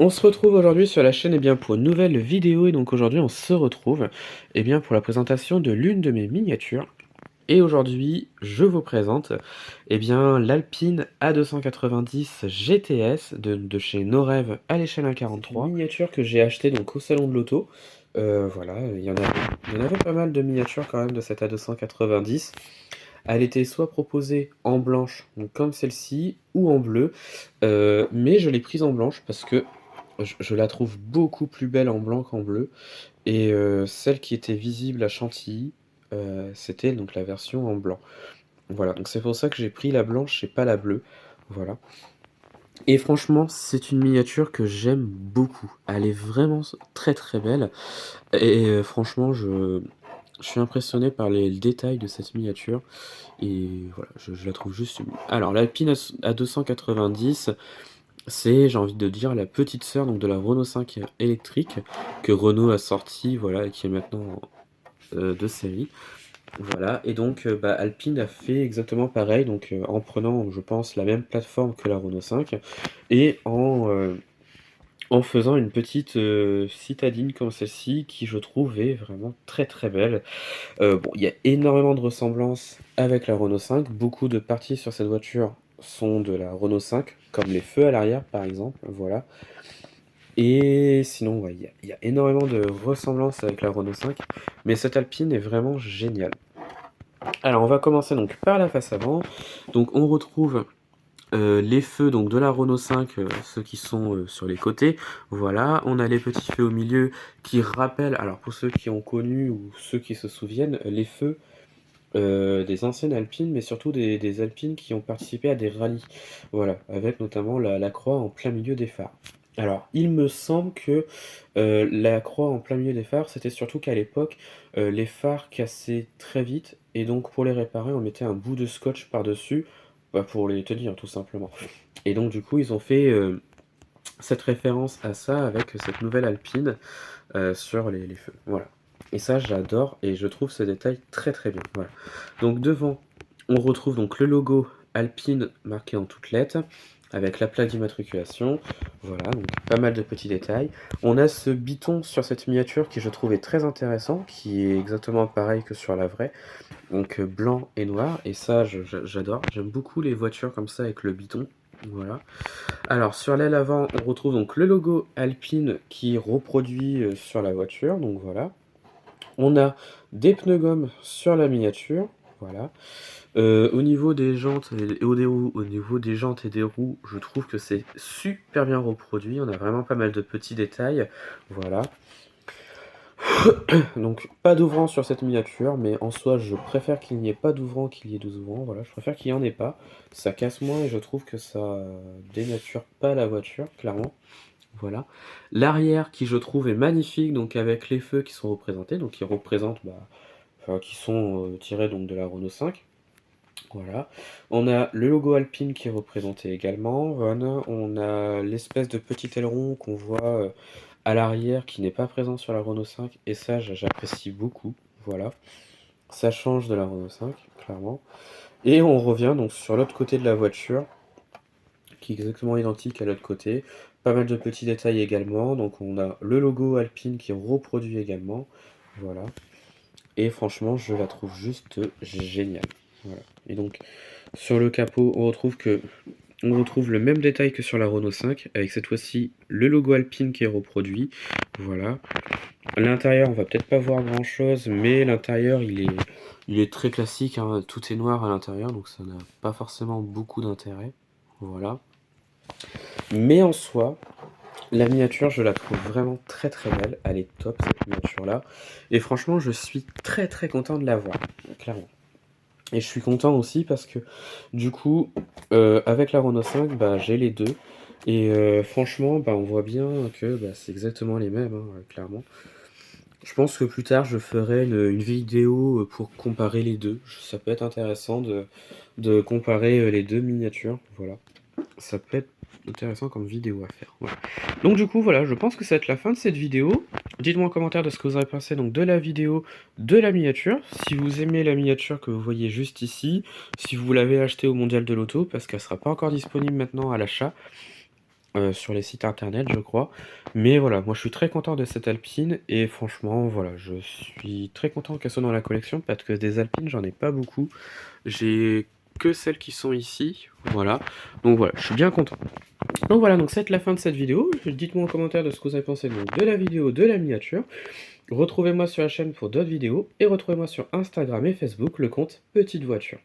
On se retrouve aujourd'hui sur la chaîne pour une nouvelle vidéo et donc aujourd'hui on se retrouve pour la présentation de l'une de mes miniatures. Et aujourd'hui je vous présente l'Alpine A290 GTS de chez Norev à l'échelle C'est une 1,43. miniature que j'ai achetée donc au salon de l'auto. Voilà, il y en avait pas mal de miniatures quand même de cette A290. Elle était soit proposée en blanche, donc comme celle-ci, ou en bleu. Mais je l'ai prise en blanche parce que je la trouve beaucoup plus belle en blanc qu'en bleu. Et celle qui était visible à Chantilly, c'était donc la version en blanc. Voilà, donc c'est pour ça que j'ai pris la blanche et pas la bleue. Voilà. Et franchement, c'est une miniature que j'aime beaucoup. Elle est vraiment très très belle. Et franchement, je suis impressionné par les détails de cette miniature. Et voilà, je la trouve juste sublime. Alors, l'Alpine A290, c'est, j'ai envie de dire, la petite sœur donc, de la Renault 5 électrique que Renault a sorti, voilà, et qui est maintenant de série. Voilà, et donc Alpine a fait exactement pareil, donc en prenant, je pense, la même plateforme que la Renault 5 et en faisant une petite citadine comme celle-ci qui, je trouve, est vraiment très très belle. Bon, il y a énormément de ressemblances avec la Renault 5. Beaucoup de parties sur cette voiture sont de la Renault 5, comme les feux à l'arrière par exemple, voilà. Et sinon, ouais, il y a énormément de ressemblances avec la Renault 5, mais cette Alpine est vraiment géniale. Alors, on va commencer donc par la face avant. Donc, on retrouve les feux donc de la Renault 5, ceux qui sont sur les côtés. Voilà, on a les petits feux au milieu qui rappellent, alors pour ceux qui ont connu ou ceux qui se souviennent, les feux des anciennes Alpines, mais surtout des Alpines qui ont participé à des rallyes. Voilà, avec notamment la croix en plein milieu des phares. Alors, il me semble que la croix en plein milieu des phares, c'était surtout qu'à l'époque, les phares cassaient très vite, et donc pour les réparer, on mettait un bout de scotch par-dessus, pour les tenir tout simplement. Et donc du coup, ils ont fait cette référence à ça avec cette nouvelle Alpine sur les feux. Voilà. Et ça, j'adore et je trouve ce détail très très bien. Voilà. Donc devant, on retrouve donc le logo Alpine marqué en toutes lettres avec la plaque d'immatriculation. Voilà, donc pas mal de petits détails. On a ce biton sur cette miniature qui je trouvais très intéressant, qui est exactement pareil que sur la vraie. Donc blanc et noir, et ça j'adore. J'aime beaucoup les voitures comme ça avec le biton. Voilà. Alors sur l'aile avant, on retrouve donc le logo Alpine qui est reproduit sur la voiture, donc voilà. On a des pneus gomme sur la miniature, voilà. Au niveau des jantes et au niveau des jantes et des roues, je trouve que c'est super bien reproduit. On a vraiment pas mal de petits détails, voilà. Donc pas d'ouvrant sur cette miniature, mais en soi je préfère qu'il n'y ait pas d'ouvrant qu'il y ait deux ouvrants, voilà, je préfère qu'il n'y en ait pas. Ça casse moins et je trouve que ça dénature pas la voiture, clairement. Voilà. L'arrière qui je trouve est magnifique, donc avec les feux qui sont représentés, donc qui représentent, enfin, qui sont tirés donc de la Renault 5. Voilà. On a le logo Alpine qui est représenté également. Voilà. On a l'espèce de petit aileron qu'on voit à l'arrière qui n'est pas présent sur la Renault 5 et ça j'apprécie beaucoup. Voilà. Ça change de la Renault 5, clairement. Et on revient donc sur l'autre côté de la voiture qui est exactement identique à l'autre côté. Pas mal de petits détails également. Donc on a le logo Alpine qui est reproduit également. Voilà. Et franchement, je la trouve juste géniale. Voilà. Et donc sur le capot, on retrouve le même détail que sur la Renault 5, avec cette fois-ci le logo Alpine qui est reproduit. Voilà. À l'intérieur, on va peut-être pas voir grand-chose, mais l'intérieur, il est très classique, hein. Tout est noir à l'intérieur, donc ça n'a pas forcément beaucoup d'intérêt. Voilà. Mais en soi, la miniature, je la trouve vraiment très très belle. Elle est top, cette miniature-là. Et franchement, je suis très très content de l'avoir, clairement. Et je suis content aussi parce que, du coup, avec la Renault 5, j'ai les deux. Et franchement, on voit bien que c'est exactement les mêmes, hein, clairement. Je pense que plus tard, je ferai une vidéo pour comparer les deux. Ça peut être intéressant de comparer les deux miniatures. Voilà. Ça peut être intéressant comme vidéo à faire. Voilà. Donc du coup, voilà, je pense que ça va être la fin de cette vidéo. Dites-moi en commentaire de ce que vous avez pensé donc de la vidéo, de la miniature. Si vous aimez la miniature que vous voyez juste ici, si vous l'avez achetée au Mondial de l'Auto, parce qu'elle sera pas encore disponible maintenant à l'achat. sur les sites internet, je crois. Mais voilà, moi je suis très content de cette Alpine et franchement, voilà, je suis très content qu'elle soit dans la collection parce que des Alpines, j'en ai pas beaucoup. J'ai que celles qui sont ici, voilà. Donc voilà, je suis bien content. Donc voilà, donc c'est la fin de cette vidéo. Dites-moi en commentaire de ce que vous avez pensé donc, de la vidéo, de la miniature. Retrouvez-moi sur la chaîne pour d'autres vidéos et retrouvez-moi sur Instagram et Facebook, le compte Petite Voiture.